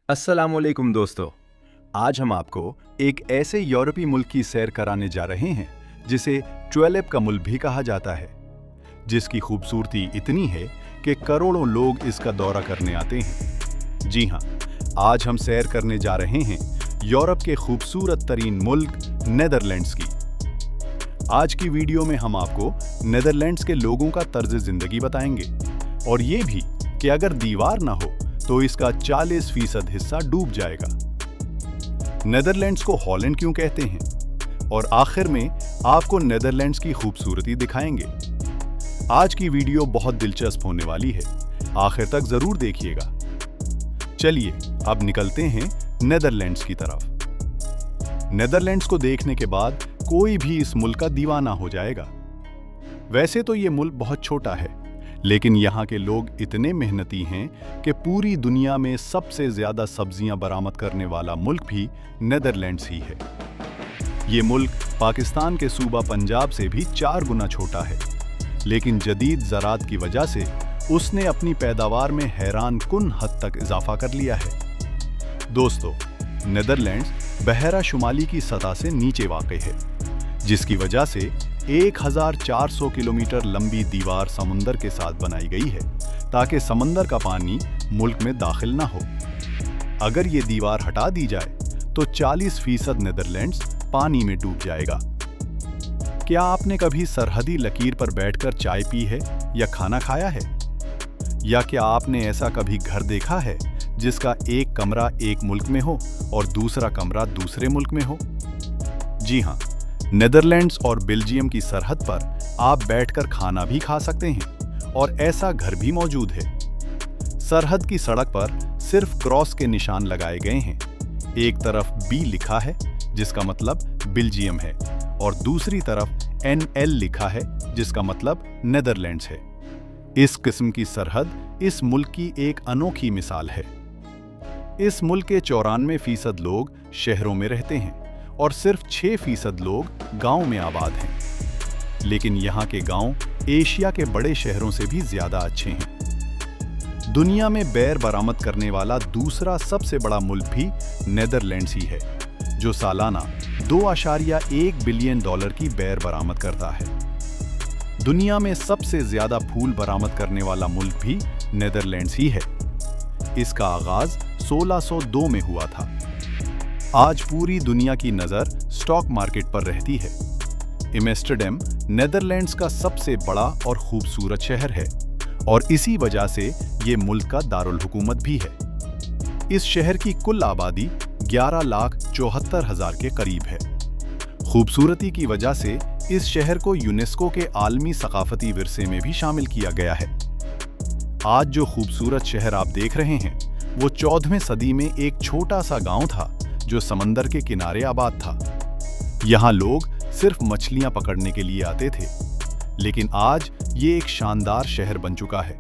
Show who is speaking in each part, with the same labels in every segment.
Speaker 1: अस्सलामुअलैकुम दोस्तों, आज हम आपको एक ऐसे यूरोपीय मुल्क की सैर कराने जा रहे हैं जिसे ट्यूलिप का मुल्क भी कहा जाता है, जिसकी खूबसूरती इतनी है कि करोड़ों लोग इसका दौरा करने आते हैं। जी हाँ, आज हम सैर करने जा रहे हैं यूरोप के खूबसूरत तरीन मुल्क नीदरलैंड्स की। आज की वीडियो में हम आपको नीदरलैंड्स के लोगों का तर्ज जिंदगी बताएंगे और ये भी कि अगर दीवार ना हो तो इसका 40% हिस्सा डूब जाएगा। नीदरलैंड्स को हॉलैंड क्यों कहते हैं और आखिर में आपको नीदरलैंड्स की खूबसूरती दिखाएंगे। आज की वीडियो बहुत दिलचस्प होने वाली है, आखिर तक जरूर देखिएगा। चलिए अब निकलते हैं नीदरलैंड्स की तरफ। नीदरलैंड्स को देखने के बाद कोई भी इस मुल्क का दीवाना हो जाएगा। वैसे तो ये मुल्क बहुत छोटा है, लेकिन यहाँ के लोग इतने मेहनती हैं कि पूरी दुनिया में सबसे ज्यादा सब्जियां बरामद करने वाला मुल्क भी नीदरलैंड्स ही है। ये मुल्क पाकिस्तान के सूबा पंजाब से भी 4 गुना छोटा है, लेकिन जदीद ज़राअत की वजह से उसने अपनी पैदावार में हैरान कुन हद तक इजाफा कर लिया है। दोस्तों, नीदरलैंड्स बहरा शुमाली की सतह से नीचे वाक़ है, जिसकी वजह से 1400 किलोमीटर लंबी दीवार समुंदर के साथ बनाई गई है ताकि समंदर का पानी मुल्क में दाखिल ना हो। अगर ये दीवार हटा दी जाए तो 40% नीदरलैंड्स पानी में डूब जाएगा। क्या आपने कभी सरहदी लकीर पर बैठकर चाय पी है या खाना खाया है? या क्या आपने ऐसा कभी घर देखा है जिसका एक कमरा एक मुल्क में हो और दूसरा कमरा दूसरे मुल्क में हो? जी हाँ, नीदरलैंड्स और बेल्जियम की सरहद पर आप बैठकर खाना भी खा सकते हैं और ऐसा घर भी मौजूद है। सरहद की सड़क पर सिर्फ क्रॉस के निशान लगाए गए हैं। एक तरफ बी लिखा है जिसका मतलब बेल्जियम है और दूसरी तरफ NL लिखा है जिसका मतलब नीदरलैंड्स है। इस किस्म की सरहद इस मुल्क की एक अनोखी मिसाल है। इस मुल्क के 94% लोग शहरों में रहते हैं और सिर्फ 6% लोग गांव में आबाद हैं। लेकिन यहाँ के गांव एशिया के बड़े शहरों से भी ज्यादा अच्छे हैं। दुनिया में बेर बरामद करने वाला दूसरा सबसे बड़ा मुल्क भी नीदरलैंड्स ही है, जो सालाना $2.1 बिलियन की बेर बरामद करता है। दुनिया में सबसे ज्यादा फूल बरामद करने वाला मुल्क भी नीदरलैंड्स ही है। इसका आगाज 1602 में हुआ था। आज पूरी दुनिया की नज़र स्टॉक मार्केट पर रहती है। एम्स्टर्डम नीदरलैंड्स का सबसे बड़ा और खूबसूरत शहर है और इसी वजह से ये मुल्क का दारुल हुकूमत भी है। इस शहर की कुल आबादी 11,74,000 के करीब है। खूबसूरती की वजह से इस शहर को यूनेस्को के आलमी सकाफती विरसे में भी शामिल किया गया है। आज जो खूबसूरत शहर आप देख रहे हैं वो 14वीं सदी में एक छोटा सा गांव था जो समंदर के किनारे आबाद था। यहाँ लोग सिर्फ मछलियां पकड़ने के लिए आते थे, लेकिन आज ये एक शानदार शहर बन चुका है।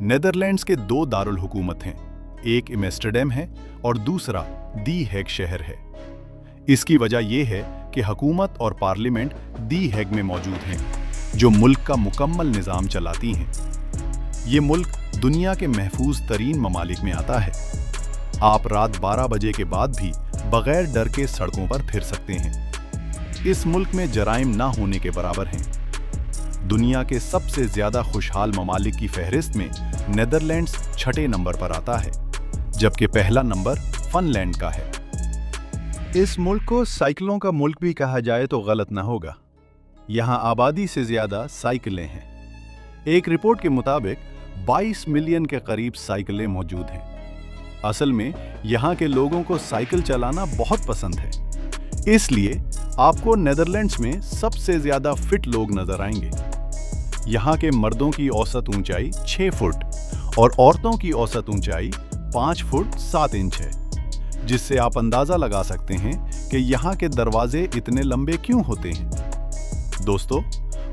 Speaker 1: नीदरलैंड्स के 2 दारुल हुकूमत हैं, एक एम्स्टर्डम है और दूसरा दी हेग शहर है। इसकी वजह यह है कि हुकूमत और पार्लियामेंट दी हेग में मौजूद हैं, जो मुल्क का मुकम्मल निज़ाम चलाती हैं। ये मुल्क दुनिया के महफूज तरीन ममालिक में आता है। आप रात 12 बजे के बाद भी बगैर डर के सड़कों पर फिर सकते हैं। इस मुल्क में जराइम ना होने के बराबर हैं। दुनिया के सबसे ज्यादा खुशहाल ममालिक की फहरिस्त में नीदरलैंड्स 6ठे नंबर पर आता है, जबकि पहला नंबर फिनलैंड का है। इस मुल्क को साइकिलों का मुल्क भी कहा जाए तो गलत ना होगा। यहाँ आबादी से ज्यादा साइकिलें हैं। एक रिपोर्ट के मुताबिक 22 मिलियन के करीब साइकिलें मौजूद हैं। असल में यहाँ के लोगों को साइकिल चलाना बहुत पसंद है, इसलिए आपको नीदरलैंड्स में सबसे ज्यादा फिट लोग नजर आएंगे। यहाँ के मर्दों की औसत ऊंचाई 6 फुट और औरतों की औसत ऊंचाई 5 फुट 7 इंच है, जिससे आप अंदाजा लगा सकते हैं कि यहाँ के दरवाजे इतने लंबे क्यों होते हैं। दोस्तों,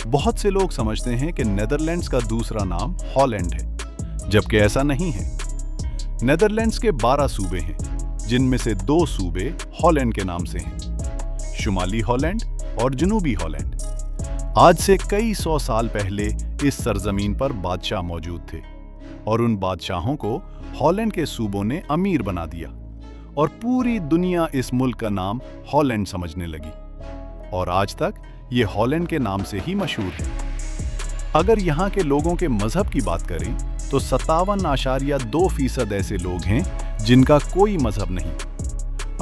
Speaker 1: बहुत से लोग समझते हैं कि नीदरलैंड्स का दूसरा नाम हॉलैंड है, जबकि ऐसा नहीं है। नीदरलैंड्स के 12 सूबे हैं, जिनमें से 2 सूबे हॉलैंड के नाम से हैं, शुमाली हॉलैंड और जनूबी हॉलैंड। आज से कई 100 साल पहले इस सरजमीन पर बादशाह मौजूद थे और उन बादशाहों को हॉलैंड के सूबों ने अमीर बना दिया और पूरी दुनिया इस मुल्क का नाम हॉलैंड समझने लगी और आज तक ये हॉलैंड के नाम से ही मशहूर है। अगर यहाँ के लोगों के मजहब की बात करें तो 57.2% ऐसे लोग हैं जिनका कोई मजहब नहीं,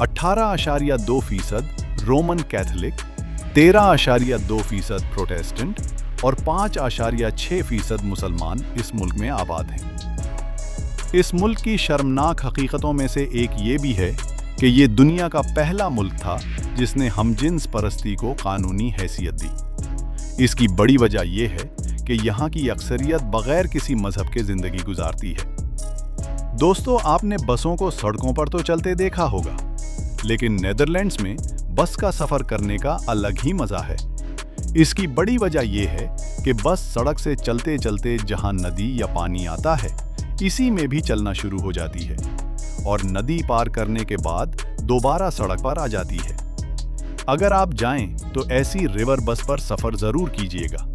Speaker 1: 18.2% रोमन कैथोलिक, 13.2% प्रोटेस्टेंट और 5.6% मुसलमान इस मुल्क में आबाद हैं। इस मुल्क की शर्मनाक हकीकतों में से एक ये भी है कि ये दुनिया का पहला मुल्क था जिसने हमजिन्स परस्ती को कानूनी हैसियत दी। इसकी बड़ी वजह यह है कि यहाँ की अक्सरियत बगैर किसी मजहब के जिंदगी गुजारती है। दोस्तों, आपने बसों को सड़कों पर तो चलते देखा होगा, लेकिन नेदरलैंड्स में बस का सफर करने का अलग ही मजा है। इसकी बड़ी वजह यह है कि बस सड़क से चलते चलते जहां नदी या पानी आता है इसी में भी चलना शुरू हो जाती है और नदी पार करने के बाद दोबारा सड़क पर आ जाती है। अगर आप जाएं तो ऐसी रिवर बस पर सफर जरूर कीजिएगा,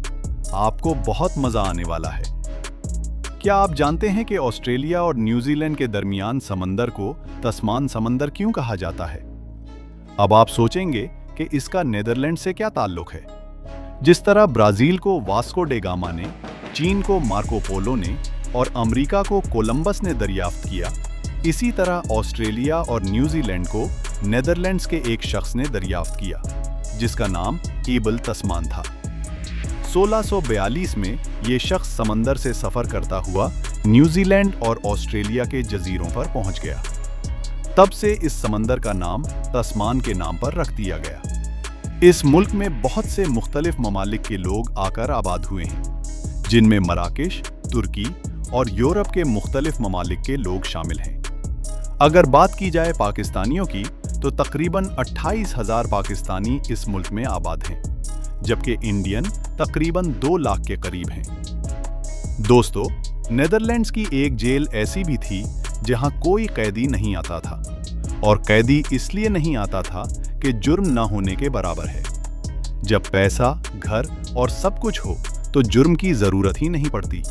Speaker 1: आपको बहुत मजा आने वाला है। क्या आप जानते हैं कि ऑस्ट्रेलिया और न्यूजीलैंड के दरमियान समंदर को तस्मान समंदर क्यों कहा जाता है? अब आप सोचेंगे कि इसका नेदरलैंड से क्या ताल्लुक है। जिस तरह ब्राजील को वास्को डे गामा ने, चीन को मार्को पोलो ने और अमेरिका को कोलंबस ने दरियाफ्त किया, इसी तरह ऑस्ट्रेलिया और न्यूजीलैंड को नेदरलैंड्स के एक शख्स ने दरियाफ्त किया जिसका नाम एबल तस्मान था। 1642 में ये शख्स समंदर से सफर करता हुआ न्यूजीलैंड और ऑस्ट्रेलिया के जजीरों पर पहुंच गया। तब से इस समंदर का नाम तस्मान के नाम पर रख दिया गया। इस मुल्क में बहुत से मुख्तलिफ ममालिक के लोग आकर आबाद हुए हैं, जिनमें मराकेश, तुर्की और यूरोप के मुख्तलिफ ममालिक के लोग शामिल हैं। अगर बात की जाए पाकिस्तानियों की तो तकरीबन 28,000 पाकिस्तानी इस मुल्क में आबाद हैं, जबकि इंडियन तकरीबन 2 लाख के करीब हैं। दोस्तों, नेदरलैंड्स की एक जेल ऐसी भी थी जहां कोई कैदी नहीं आता था, और कैदी इसलिए नहीं आता था कि जुर्म न होने के बराबर है। जब पैसा, घर और सब कुछ हो तो जुर्म की जरूरत ही नहीं पड़ती।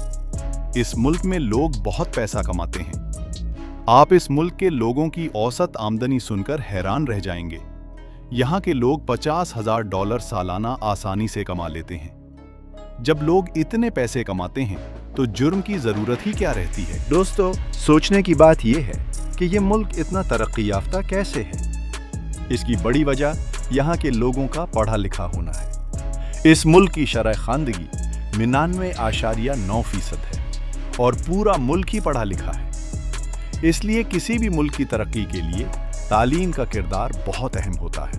Speaker 1: इस मुल्क में लोग बहुत पैसा कमाते हैं। आप इस मुल्क के लोगों की औसत आमदनी सुनकर हैरान रह जाएंगे। यहाँ के लोग $50,000 सालाना आसानी से कमा लेते हैं। जब लोग इतने पैसे कमाते हैं तो जुर्म की जरूरत ही क्या रहती है?
Speaker 2: दोस्तों, सोचने की बात यह है कि ये मुल्क इतना तरक्की याफ्ता कैसे है।
Speaker 1: इसकी बड़ी वजह यहाँ के लोगों का पढ़ा लिखा होना है। इस मुल्क की शरह खानदगी 99.9% है और पूरा मुल्क ही पढ़ा लिखा है। इसलिए किसी भी मुल्क की तरक्की के लिए तालीम का किरदार बहुत अहम होता है।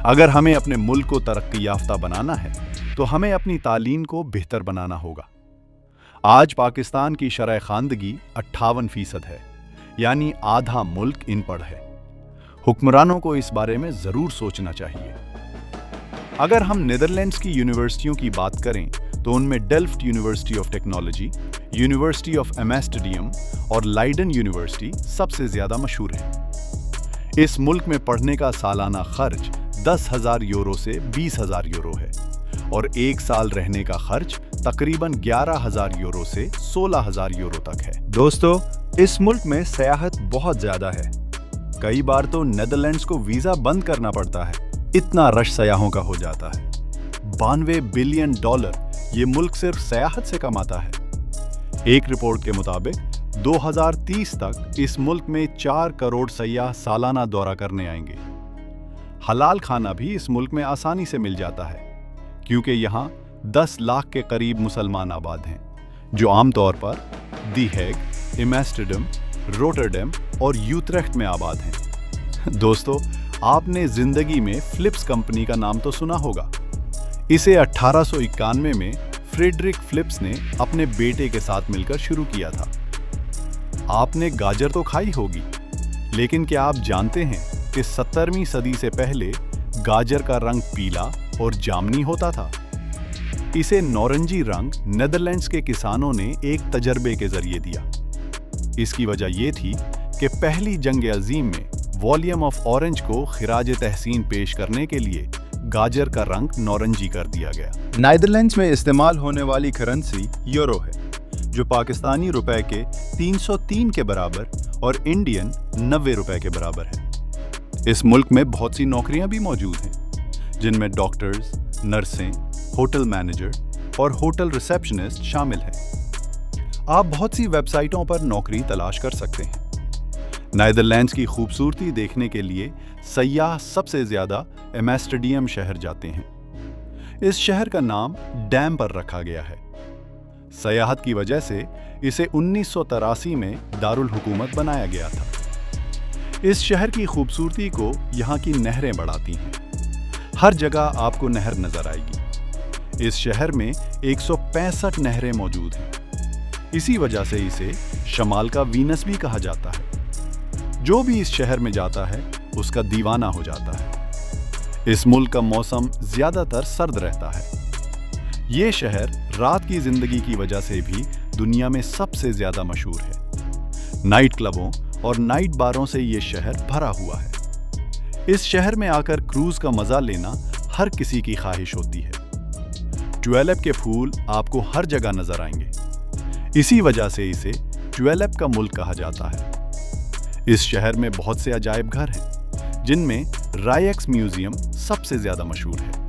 Speaker 1: अगर हमें अपने मुल्क को तरक्की याफ्ता बनाना है तो हमें अपनी तालीम को बेहतर बनाना होगा। आज पाकिस्तान की शरह खानदगी 58% है, यानी आधा मुल्क इनपढ़ है। हुक्मरानों को इस बारे में जरूर सोचना चाहिए। अगर हम नेदरलैंड्स की यूनिवर्सिटियों की बात करें तो उनमें Delft university of technology, university of Amsterdam और लाइडन यूनिवर्सिटी सबसे ज्यादा मशहूर है। इस मुल्क में पढ़ने का सालाना खर्च 10,000 यूरो से 20,000 यूरो है और एक साल रहने का खर्च तकरीबन 11,000 यूरो से 16,000 यूरो तक है।
Speaker 2: दोस्तों, इस मुल्क में सयाहत बहुत ज्यादा है।
Speaker 1: कई बार तो नेदरलैंड्स को वीजा बंद करना पड़ता है, इतना रश सयाहों का हो जाता है। $92 बिलियन ये मुल्क सिर्फ सयाहत से कमाता है। एक रिपोर्ट के मुताबिक 2030 तक इस मुल्क में 4 करोड़ सयाह सालाना दौरा करने आएंगे। हलाल खाना भी इस मुल्क में आसानी से मिल जाता है, क्योंकि यहाँ 10 लाख के करीब मुसलमान आबाद हैं, जो आमतौर पर दी हेग, एम्स्टर्डम, रोटरडैम और यूट्रेख्ट में आबाद हैं। दोस्तों, आपने जिंदगी में फिलिप्स कंपनी का नाम तो सुना होगा। इसे 1891 में फ्रेडरिक फिलिप्स ने अपने बेटे के साथ मिलकर शुरू किया था। आपने गाजर तो खाई होगी, लेकिन क्या आप जानते हैं कि 17वीं सदी से पहले गाजर का रंग पीला और जामनी होता था? इसे नारंगी रंग नेदरलैंड्स के किसानों ने एक तजर्बे के जरिए दिया। इसकी वजह यह थी कि पहली जंग अजीम में वॉल्यूम ऑफ ऑरेंज को खिराज तहसीन पेश करने के लिए गाजर का रंग नारंगी कर दिया गया।
Speaker 2: नीदरलैंड्स में इस्तेमाल होने वाली करेंसी यूरो है।
Speaker 1: जो पाकिस्तानी रुपए के 303 के बराबर और इंडियन 90 रुपए के बराबर है। इस मुल्क में बहुत सी नौकरियां भी मौजूद हैं, जिनमें डॉक्टर्स, नर्सें, होटल मैनेजर और होटल रिसेप्शनिस्ट शामिल हैं। आप बहुत सी वेबसाइटों पर नौकरी तलाश कर सकते हैं। नीदरलैंड्स की खूबसूरती देखने के लिए सयाह सबसे ज्यादा एम्स्टर्डम शहर जाते हैं। इस शहर का नाम डैम पर रखा गया है। सयाहत की वजह से इसे 1983 में दारुल हुकूमत बनाया गया था। इस शहर की खूबसूरती को यहाँ की नहरें बढ़ाती हैं। हर जगह आपको नहर नजर आएगी। इस शहर में 165 नहरें मौजूद हैं। इसी वजह से इसे शमाल का वीनस भी कहा जाता है। जो भी इस शहर में जाता है उसका दीवाना हो जाता है। इस मुल्क का मौसम ज्यादातर सर्द रहता है। ये शहर रात की जिंदगी की वजह से भी दुनिया में सबसे ज्यादा मशहूर है। नाइट क्लबों और नाइट बारों से ये शहर भरा हुआ है। इस शहर में आकर क्रूज का मजा लेना हर किसी की ख्वाहिश होती है। ट्यूलिप के फूल आपको हर जगह नजर आएंगे। इसी वजह से इसे ट्यूलिप का मुल्क कहा जाता है। इस शहर में बहुत से अजायब घर हैं, जिनमें रायक्स म्यूजियम सबसे ज्यादा मशहूर है।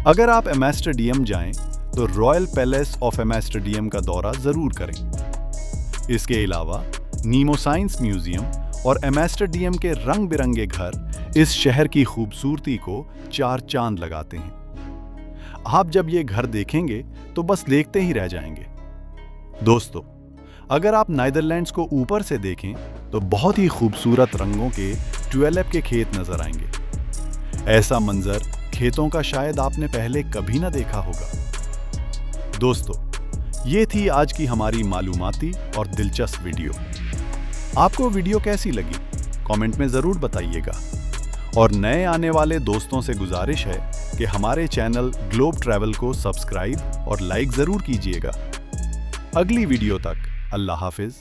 Speaker 1: अगर आप एम्स्टर्डम जाएं तो रॉयल पैलेस ऑफ एम्स्टर्डम का दौरा जरूर करें। इसके अलावा नीमो साइंस म्यूजियम और एम्स्टर्डम के रंग बिरंगे घर इस शहर की खूबसूरती को चार चांद लगाते हैं। आप जब ये घर देखेंगे तो बस देखते ही रह जाएंगे। दोस्तों, अगर आप नीदरलैंड्स को ऊपर से देखें तो बहुत ही खूबसूरत रंगों के ट्यूलिप के खेत नजर आएंगे। ऐसा मंजर खेतों का शायद आपने पहले कभी ना देखा होगा। दोस्तों, ये थी आज की हमारी मालूमाती और दिलचस्प वीडियो। आपको वीडियो कैसी लगी कमेंट में जरूर बताइएगा। और नए आने वाले दोस्तों से गुजारिश है कि हमारे चैनल ग्लोब ट्रैवल को सब्सक्राइब और लाइक जरूर कीजिएगा। अगली वीडियो तक अल्लाह हाफिज।